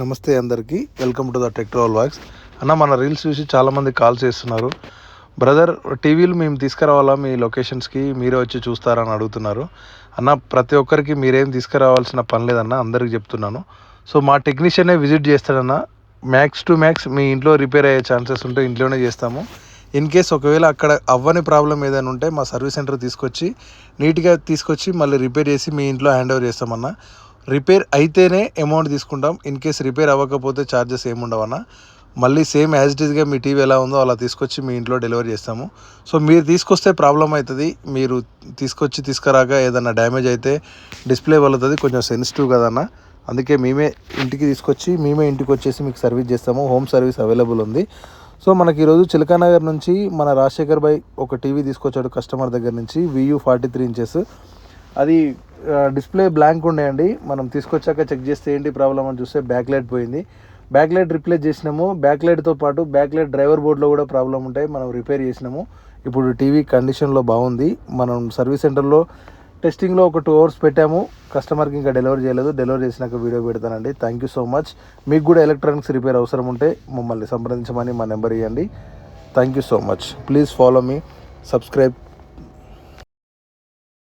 నమస్తే అందరికీ, welcome to the టెక్ట్రోల్ wax. అన్న, మన రీల్స్ చూసి చాలామంది కాల్ చేస్తున్నారు. బ్రదర్, టీవీలు మేము తీసుకురావాలా మీ లొకేషన్స్కి, మీరే వచ్చి చూస్తారని అడుగుతున్నారు. అన్న, ప్రతి ఒక్కరికి మీరేం తీసుకురావాల్సిన పని లేదన్న, అందరికి చెప్తున్నాను. సో మా టెక్నీషియనే విజిట్ చేస్తాడన్న. మ్యాక్స్ టు మ్యాక్స్ మీ ఇంట్లో రిపేర్ అయ్యే ఛాన్సెస్ ఉంటే ఇంట్లోనే చేస్తాము. ఇన్ కేస్ ఒకవేళ అక్కడ అవ్వని ప్రాబ్లం ఏదైనా ఉంటే మా సర్వీస్ సెంటర్ తీసుకొచ్చి నీట్గా తీసుకొచ్చి మళ్ళీ రిపేర్ చేసి మీ ఇంట్లో హ్యాండ్ ఓవర్ చేస్తామన్న. రిపేర్ అయితేనే అమౌంట్ తీసుకుంటాం. ఇన్ కేస్ రిపేర్ అవ్వకపోతే ఛార్జెస్ ఏముండవన్నా. మళ్ళీ సేమ్ యాజ్ ఇట్ ఈస్గా మీ టీవీ ఎలా ఉందో అలా తీసుకొచ్చి మీ ఇంట్లో డెలివరీ చేస్తాము. సో మీరు తీసుకొస్తే ప్రాబ్లం అవుతుంది. మీరు తీసుకురాక ఏదన్నా డ్యామేజ్ అయితే డిస్ప్లే వలుతుంది, కొంచెం సెన్సిటివ్ కదన్న. అందుకే మేమే ఇంటికి తీసుకొచ్చి మేమే ఇంటికి వచ్చేసి మీకు సర్వీస్ చేస్తాము. హోమ్ సర్వీస్ అవైలబుల్ ఉంది. సో మనకి ఈరోజు చిలకానగర్ నుంచి మన రాజశేఖర్ భాయ్ ఒక టీవీ తీసుకొచ్చాడు కస్టమర్ దగ్గర నుంచి, VU 43 ఇంచెస్. అది డిస్ప్లే బ్లాంక్ ఉండేయండి. మనం తీసుకొచ్చాక చెక్ చేస్తే ఏంటి ప్రాబ్లం అని చూస్తే బ్యాక్ లైట్ పోయింది. బ్యాక్ లైట్ రిప్లేస్ చేసినాము. బ్యాక్ లైట్తో పాటు బ్యాక్ లైట్ డ్రైవర్ బోర్డులో కూడా ప్రాబ్లం ఉంటాయి, మనం రిపేర్ చేసినాము. ఇప్పుడు టీవీ కండిషన్లో బాగుంది. మనం సర్వీస్ సెంటర్లో టెస్టింగ్లో ఒక 2 hours పెట్టాము. కస్టమర్కి ఇంకా డెలివరీ చేయలేదు. డెలివరీ చేసినాక వీడియో పెడతానండి. Thank you so much. మీకు కూడా ఎలక్ట్రానిక్స్ రిపేర్ అవసరం ఉంటే మమ్మల్ని సంప్రదించమని మా నెంబర్ ఇవ్వండి. Thank you so much. Please follow me, subscribe.